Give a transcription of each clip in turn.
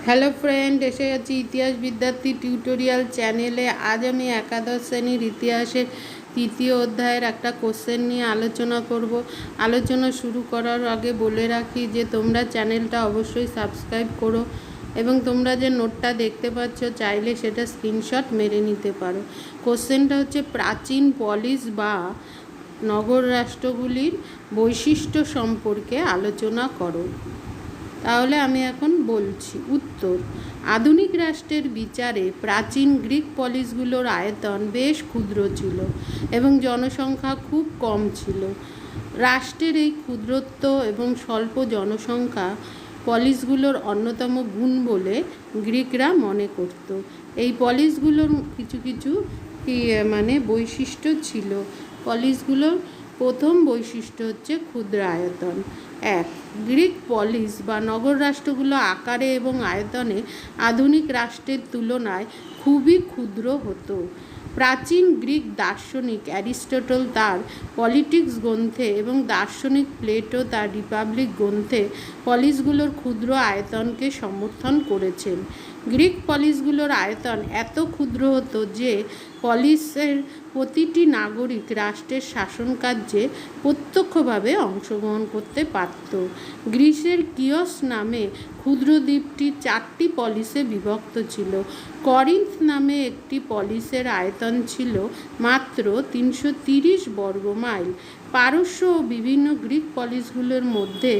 Hello friend, এসে গেছি ইতিহাস বিদ্যার্থী টিউটোরিয়াল চ্যানেলে। আজ আমি একাদশ শ্রেণীর ইতিহাসের তৃতীয় অধ্যায়ের একটা কোশ্চেন নিয়ে আলোচনা করব। আলোচনা শুরু করার আগে বলে রাখি যে তোমরা চ্যানেলটা অবশ্যই সাবস্ক্রাইব করো এবং তোমরা যে নোটটা দেখতে পাচ্ছ চাইলে সেটা স্ক্রিনশট মেরে নিতে পারো। কোশ্চেনটা হচ্ছে, প্রাচীন পলিস বা নগর রাষ্ট্রগুলির বৈশিষ্ট্য সম্পর্কে আলোচনা করো। তাহলে আমি এখন বলছি উত্তর। আধুনিক রাষ্ট্রের বিচারে প্রাচীন গ্রিক পলিসগুলোর আয়তন বেশ ক্ষুদ্র ছিল এবং জনসংখ্যা খুব কম ছিল। রাষ্ট্রের এই ক্ষুদ্রত্ব এবং স্বল্প জনসংখ্যা পলিসগুলোর অন্যতম গুণ বলে গ্রিকরা মনে করত। এই পলিসগুলোর কিছু কিছু বৈশিষ্ট্য ছিল। পলিসগুলোর প্রথম বৈশিষ্ট্য হচ্ছে ক্ষুদ্র আয়তন। এক, গ্রিক পলিস বা নগর রাষ্ট্রগুলো আকারে এবং আয়তনে আধুনিক রাষ্ট্রের তুলনায় খুবই ক্ষুদ্র হতো। প্রাচীন গ্রিক দার্শনিক অ্যারিস্টটল তার পলিটিক্স গ্রন্থে এবং দার্শনিক প্লেটো তার রিপাবলিক গ্রন্থে পলিসগুলোর ক্ষুদ্র আয়তনকে সমর্থন করেছেন। গ্রিক পলিসগুলোর আয়তন এত ক্ষুদ্র হতো যে পলিসের প্রতিটি নাগরিক রাষ্ট্রের শাসনকার্যে প্রত্যক্ষভাবে অংশগ্রহণ করতে পারত। গ্রিসের কিয়স নামে ক্ষুদ্র দ্বীপটি 4টি পলিসে বিভক্ত ছিল। করিন্থ নামে একটি পলিসের আয়তন ছিল মাত্র 330 বর্গমাইল। পারস্য ও বিভিন্ন গ্রিক পলিসগুলোর মধ্যে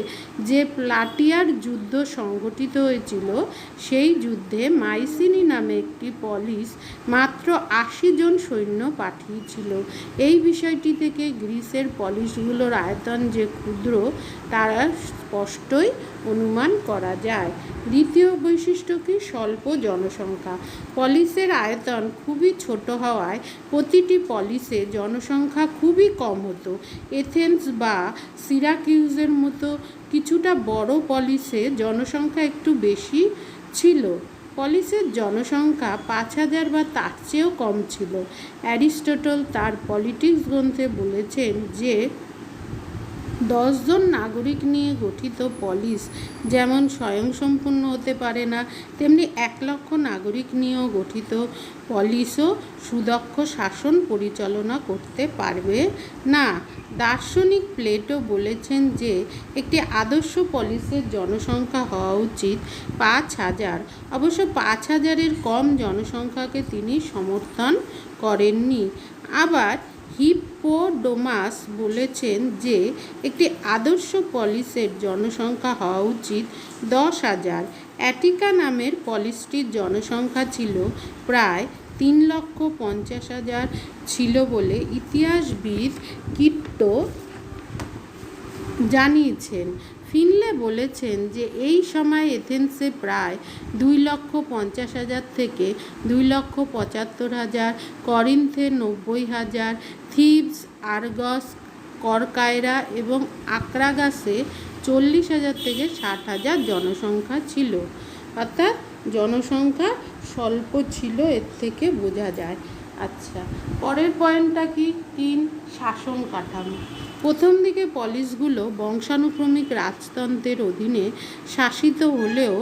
যে প্লাটিয়ার যুদ্ধ সংঘটিত হয়েছিল, সেই যুদ্ধে মাইসিনি নামে একটি পলিস মাত্র 80 জন সৈন্য পাঠিয়েছিল। এই বিষয়টি থেকে গ্রিসের পলিসগুলোর আয়তন যে ক্ষুদ্র তারা স্পষ্টই অনুমান করা যায়। দ্বিতীয় বৈশিষ্ট্য কি? স্বল্প জনসংখ্যা। পলিসের আয়তন খুবই ছোট হওয়ায় প্রতিটি পলিসে জনসংখ্যা খুবই কম হতো। এথেন্স বা সিরাকিউজের মতো কিছুটা বড় পলিসে জনসংখ্যা একটু বেশি ছিল। পলিসের জনসংখ্যা 5000 বা তার চেয়েও কম ছিল। অ্যারিস্টটল তার পলিটিক্স গ্রন্থে বলেছেন যে 10 জন নাগরিক নিয়ে গঠিত পলিস যেমন স্বয়ংসম্পূর্ণ হতে পারে না, তেমনি 1 লক্ষ নাগরিক নিয়েও গঠিত পলিসও সুদক্ষ শাসন পরিচালনা করতে পারবে না। দার্শনিক প্লেটো বলেছেন যে একটি আদর্শ পলিসের জনসংখ্যা হওয়া উচিত 5000। অবশ্য 5000-এর কম জনসংখ্যাকে তিনি সমর্থন করেননি। আবার হিপ্পোডোমাস বলেছেন যে একটি আদর্শ পলিসের জনসংখ্যা হওয়া উচিত 10,000। অ্যাটিকা নামের পলিসটির জনসংখ্যা ছিল প্রায় 3,50,000 ছিল বলে ইতিহাসবিদ কিট্টো জানিয়েছেন। ফিনলে বলেছেন যে এই সময় এথেন্সে প্রায় 2,50,000 থেকে 2,75,000, করিন্থে 90,000, থিবস, আর্গস, করকায়রা এবং আক্রাগাসে 40,000 থেকে 60,000 জনসংখ্যা ছিল। অর্থাৎ জনসংখ্যা স্বল্প ছিল, এর থেকে বোঝা যায়। আচ্ছা, পরের পয়েন্টটা কি? 3, শাসন কাঠামো। প্রথম দিকে পলিসগুলো বংশানুক্রমিক রাজতন্ত্রের অধীনে শাসিত হলেও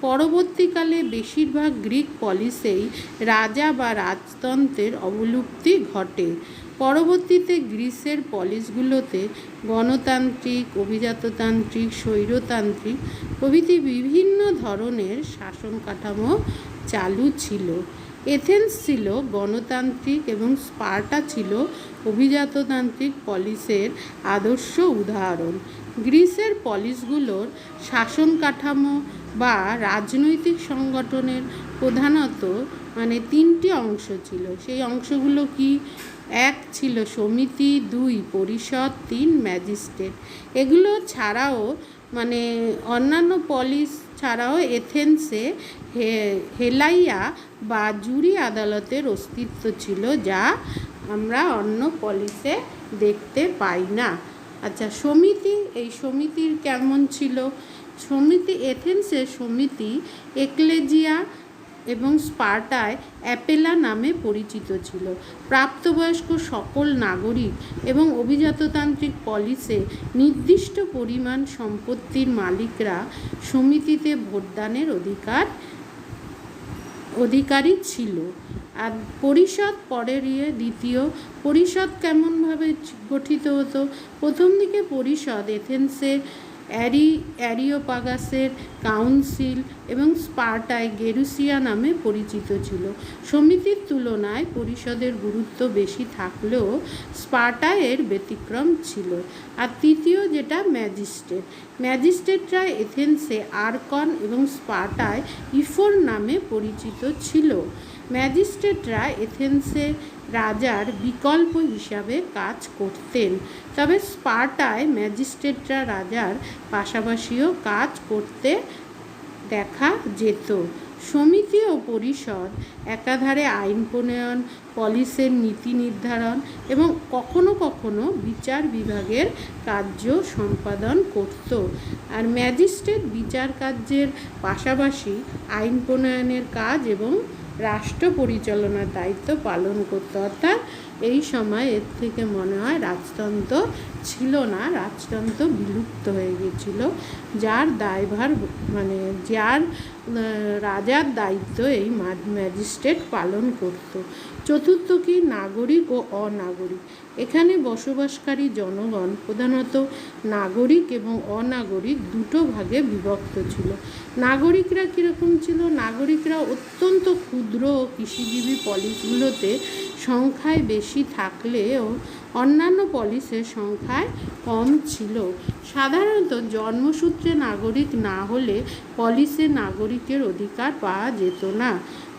পরবর্তীকালে বেশিরভাগ গ্রিক পলিসেই রাজা বা রাজতন্ত্রের অবলুপ্তি ঘটে। পরবর্তীতে গ্রিসের পলিসগুলোতে গণতান্ত্রিক, অভিজাততান্ত্রিক, স্বৈরতান্ত্রিক প্রভৃতি বিভিন্ন ধরনের শাসন কাঠামো চালু ছিল। এথেন্স ছিল গণতান্ত্রিক এবং স্পার্টা ছিল অভিজাততান্ত্রিক পলিসের আদর্শ উদাহরণ। গ্রিসের পলিসগুলোর শাসন কাঠামো বা রাজনৈতিক সংগঠনের প্রধানত 3টি অংশ ছিল। সেই অংশগুলো কি? 1 ছিল সমিতি, 2 পরিষদ, 3 ম্যাজিস্ট্রেট। এগুলো ছাড়াও অন্যান্য পলিস ছাড়াও এথেন্সে হেলাইয়া বা জুরি আদালতের অস্তিত্ব ছিল, যা আমরা অন্য পলিসে দেখতে পাই না। আচ্ছা, সমিতি। এই সমিতির কেমন ছিল? সমিতি, এথেন্সের সমিতি এক্লেজিয়া এবং স্পার্টায় অ্যাপেলা নামে পরিচিত ছিল। প্রাপ্তবয়স্ক সকল নাগরিক এবং অভিজাততান্ত্রিক পলিসে নির্দিষ্ট পরিমাণ সম্পত্তির মালিকরা সমিতিতে ভোটদানের অধিকার অধিকারী ছিল। আর পরিষদ পরের দ্বিতীয় পরিষদ কেমনভাবে গঠিত হতো? প্রথম দিকে পরিষদ এথেন্সের অ্যারিওপাগাসের কাউন্সিল এবং স্পার্টায় গেরুসিয়া নামে পরিচিত ছিল। সমিতির তুলনায় পরিষদের গুরুত্ব বেশি থাকলেও স্পার্টায় এর ব্যতিক্রম ছিল। আর তৃতীয় যেটা ম্যাজিস্ট্রেটরা এথেন্সে আর্কন এবং স্পার্টায় ইফোর নামে পরিচিত ছিল। ম্যাজিস্ট্রেটরা এথেন্সে রাজার বিকল্প হিসাবে কাজ করতেন, তবে স্পার্টায় ম্যাজিস্ট্রেটরা রাজার পাশাপাশিও কাজ করতে দেখা যেত। সমিতি ও পরিষদ একাধারে আইন প্রণয়ন, পলিসের নীতি নির্ধারণ এবং কখনো কখনো বিচার বিভাগের কার্য সম্পাদন করত। আর ম্যাজিস্ট্রেট বিচার কার্যের পাশাপাশি আইন প্রণয়নের কাজ এবং রাষ্ট্র পরিচালনার দায়িত্ব পালন করত। অর্থাৎ এই সময় এর থেকে মনে হয় রাজতন্ত্র ছিল না, রাজতন্ত্র বিলুপ্ত হয়ে গেছিল। যার দায়ভার যার রাজার দায়িত্ব এই ম্যাজিস্ট্রেট পালন করত। চতুর্থ কি? নাগরিক ও অনাগরিক। এখানে বসবাসকারী জনগণ প্রধানত নাগরিক এবং অনাগরিক দুটো ভাগে বিভক্ত ছিল। নাগরিকরা কীরকম ছিল? নাগরিকরা অত্যন্ত ক্ষুদ্র ও কৃষিজীবী পলিসগুলোতে সংখ্যায় বেশি থাকলেও অন্যান্য পলিসের সংখ্যায় কম ছিল। সাধারণত জন্মসূত্রে নাগরিক না হলে পলিসে নাগরিকের অধিকার পাওয়া যেত না।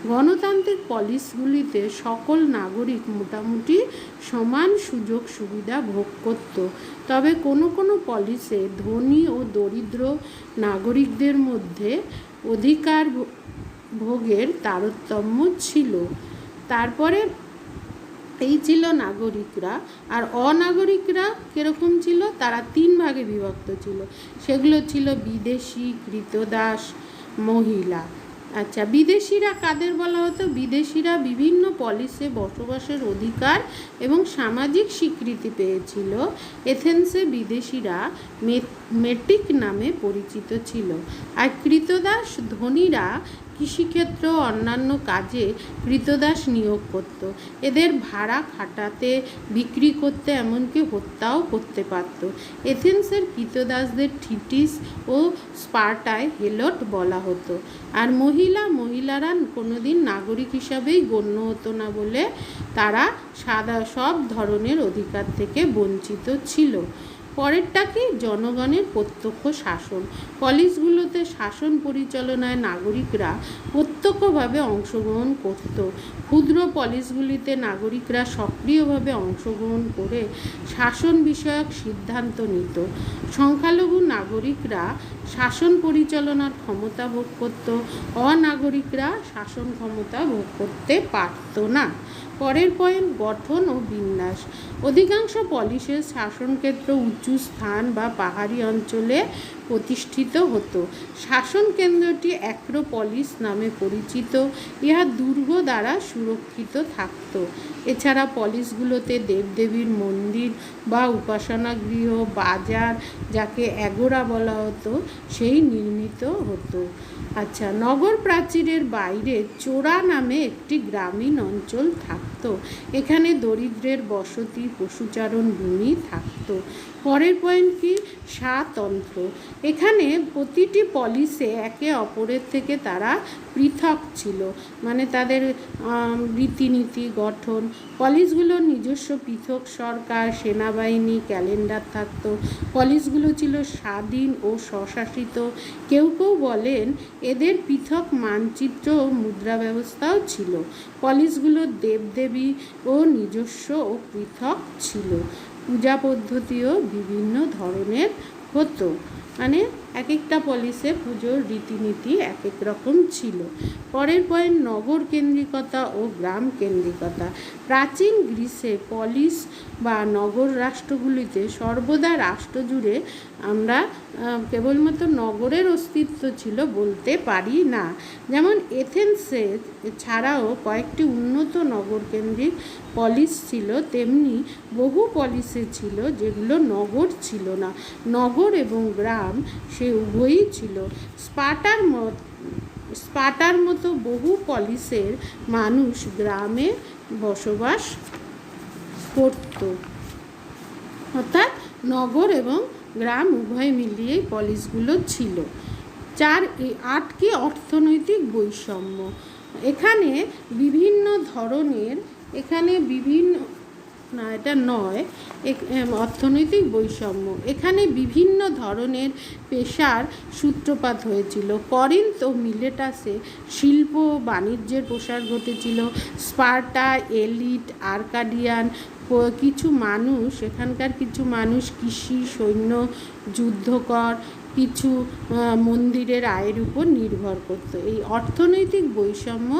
গণতান্ত্রিক পলিসগুলিতে সকল নাগরিক মোটামুটি সমান সুযোগ সুবিধা ভোগ করত, তবে কোনো কোনো পলিসে ধনী ও দরিদ্র নাগরিকদের মধ্যে অধিকার ভোগের তারতম্য ছিল। তারপরে এই ছিল নাগরিকরা। আর অনাগরিকরা কীরকম ছিল? তারা তিন ভাগে বিভক্ত ছিল। সেগুলো ছিল বিদেশি, কৃতদাস, মহিলা। আচ্ছা, বিদেশিরা কাদের বলা হতো? বিদেশিরা বিভিন্ন পলিসে বসবাসের অধিকার এবং সামাজিক স্বীকৃতি পেয়েছিল। এথেন্সে বিদেশিরা মেটিক নামে পরিচিত ছিল। আর কৃতদাস ধনীরা কৃষিক্ষেত্র অন্যান্য কাজে কৃতদাস নিয়োগ করত। এদের ভাড়া খাটাতে, বিক্রি করতে, এমনকি হত্যাও করতে পারত। এথেন্সের কৃতদাসদের থিটিস ও স্পার্টায় হেলট বলা হতো। আর মহিলারা কোনোদিন নাগরিক হিসাবেই গণ্য হতো না বলে তারা সব ধরনের অধিকার থেকে বঞ্চিত ছিল। পরেরটা কি? জনগণের প্রত্যক্ষ শাসন। পলিসগুলোতে শাসন পরিচালনায় নাগরিকরা প্রত্যক্ষভাবে অংশগ্রহণ করত। ক্ষুদ্র পলিসগুলিতে নাগরিকরা সক্রিয়ভাবে অংশগ্রহণ করে শাসন বিষয়ক সিদ্ধান্ত নিত। সংখ্যালঘু নাগরিকরা শাসন পরিচালনার ক্ষমতা ভোগ করত, অনাগরিকরা শাসন ক্ষমতা ভোগ করতে পারত না। পরের পয়েন্ট, গঠন ও বিন্যাস। অধিকাংশ পলিসের শাসনক্ষেত্র উঁচু স্থান বা পাহাড়ি অঞ্চলে প্রতিষ্ঠিত হতো। শাসন কেন্দ্রটি অ্যাক্রোপলিস নামে পরিচিত। ইহা দুর্গ দ্বারা সুরক্ষিত থাকত। এছাড়া পলিসগুলোতে দেবদেবীর মন্দির বা উপাসনাগৃহ, বাজার, যাকে অ্যাগোরা বলা হতো, সেই নির্মিত হতো। আচ্ছা, নগর প্রাচীরের বাইরে চোরা নামে একটি গ্রামীণ অঞ্চল থাকত। এখানে দরিদ্রের বসতি, পশুচারণ ভূমি থাকত। পরের পয়েন্ট কি? স্বাতন্ত্র। এখানে প্রতিটি পলিসে একে অপরের থেকে তারা পৃথক ছিল, মানে তাদের রীতিনীতি, গঠন। পলিসগুলোর নিজস্ব পৃথক সরকার, সেনাবাহিনী, ক্যালেন্ডার থাকত। পলিসগুলো ছিল স্বাধীন ও স্বশাসিত। কেউ কেউ বলেন এদের পৃথক মানচিত্র ও মুদ্রা ব্যবস্থাও ছিল। পলিসগুলোর দেবদেবী ও নিজস্ব ও পৃথক ছিল। পূজা পদ্ধতিও বিভিন্ন ধরনের হতো, মানে এক একটা পলিসে পুজোর রীতিনীতি এক এক রকম ছিল। পরের পয়েন্ট, নগর কেন্দ্রিকতা ও গ্রাম কেন্দ্রিকতা। প্রাচীন গ্রিসে পলিস বা নগর রাষ্ট্রগুলিতে সর্বদা রাষ্ট্র জুড়ে আমরা কেবলমাত্র নগরের অস্তিত্ব ছিল বলতে পারি না। যেমন এথেন্সে ছাড়াও কয়েকটি উন্নত নগর কেন্দ্রিক পলিস ছিল, তেমনি বহু পলিসে ছিল যেগুলো নগর ছিল না। নগর এবং গ্রাম সে উভয়ই ছিল। স্পার্টার মতো বহু পলিসের মানুষ গ্রামে বসবাস করত, অর্থাৎ নগর এবং গ্রাম উভয় মিলিয়েই পলিসগুলো ছিল। 8 কি অর্থনৈতিক বৈষম্য। এখানে বিভিন্ন ধরনের, অর্থনৈতিক বৈষম্য, এখানে বিভিন্ন ধরনের পেশার সূত্রপাত হয়েছিল। করিন্থ ও মিলেটাসে শিল্প ও বাণিজ্যের প্রসার ঘটেছিল। স্পার্টা, এলিট, আর্কাডিয়ান এখানকার কিছু মানুষ কৃষি, সৈন্য, যুদ্ধকর, কিছু মন্দিরের আয়ের উপর নির্ভর করত। এই অর্থনৈতিক বৈষম্য,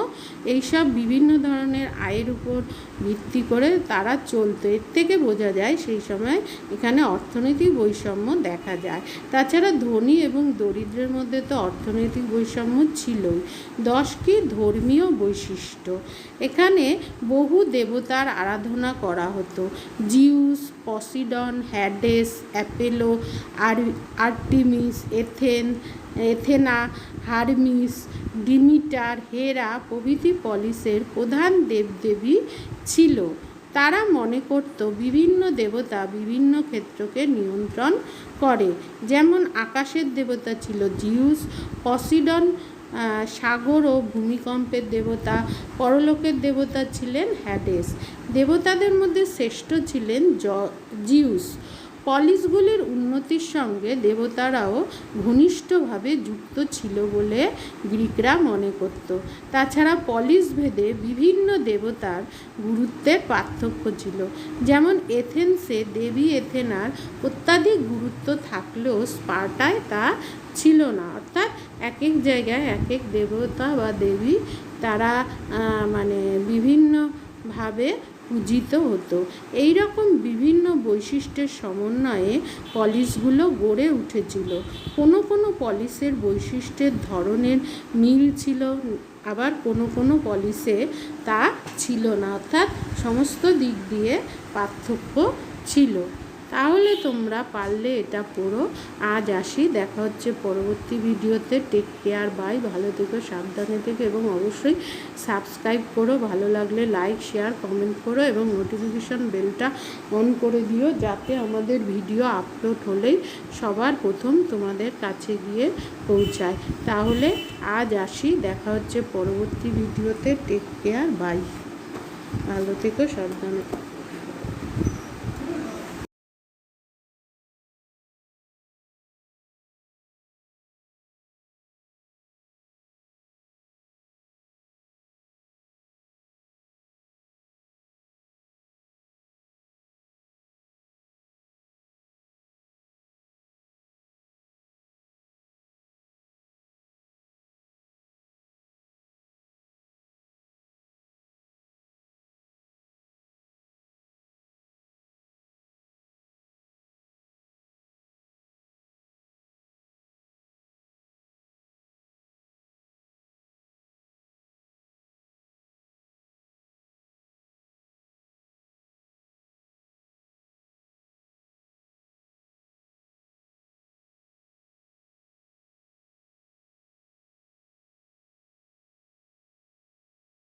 এইসব বিভিন্ন ধরনের আয়ের উপর ভিত্তি করে তারা চলতো। এর থেকে বোঝা যায় সেই সময় এখানে অর্থনৈতিক বৈষম্য দেখা যায়। তাছাড়া ধনী এবং দরিদ্রের মধ্যে তো অর্থনৈতিক বৈষম্য ছিলই। 10 কি ধর্মীয় বৈশিষ্ট্য। এখানে বহু দেবতার আরাধনা করা হতো। Zeus, Poseidon, Hades, Apollo, Artemis, Athena, Hermes, Demeter, Hera প্রভৃতি পলিসের প্রধান দেবদেবী ছিল। তারা মনে করত বিভিন্ন দেবতা বিভিন্ন ক্ষেত্রকে নিয়ন্ত্রণ করে। যেমন আকাশের দেবতা ছিল জিউস, পসিডন সাগর ও ভূমিকম্পের দেবতা, পরলোকের দেবতা ছিলেন হ্যাডেস। দেবতাদের মধ্যে শ্রেষ্ঠ ছিলেন জিউস। পলিসগুলির উন্নতির সঙ্গে দেবতারাও ঘনিষ্ঠভাবে যুক্ত ছিল বলে গ্রিকরা মনে করত। তাছাড়া পলিস ভেদে বিভিন্ন দেবতার গুরুত্বের পার্থক্য ছিল। যেমন এথেন্সে দেবী এথেনার অত্যাধিক গুরুত্ব থাকলেও স্পার্টায় তা ছিল না। অর্থাৎ এক এক জায়গায় এক এক দেবতা বা দেবী তারা বিভিন্নভাবে পূজিত হতো। এই রকম বিভিন্ন বৈশিষ্ট্যের সমন্বয়ে পলিসগুলো গড়ে উঠেছিল। কোনো কোনো পলিসের বৈশিষ্ট্যের ধরনের মিল ছিল, আবার কোনো কোনো পলিসে তা ছিল না, অর্থাৎ সমস্ত দিক দিয়ে পার্থক্য ছিল। তাহলে তোমরা পারলে এটা পড়ো। আজ আসি, দেখা হচ্ছে পরবর্তী ভিডিওতে। Take care, bye. ভালো থেকো, সাবধানে থেকো এবং অবশ্যই সাবস্ক্রাইব করো। ভালো লাগলে লাইক, শেয়ার, কমেন্ট করো এবং নোটিফিকেশন বেলটা অন করে দিও, যাতে আমাদের ভিডিও আপলোড হলেই সবার প্রথম তোমাদের কাছে গিয়ে পৌঁছায়। তাহলে আজ আসি, দেখা হচ্ছে পরবর্তী ভিডিওতে। Take care, bye. ভালো থেকো, সাবধানে থেকো।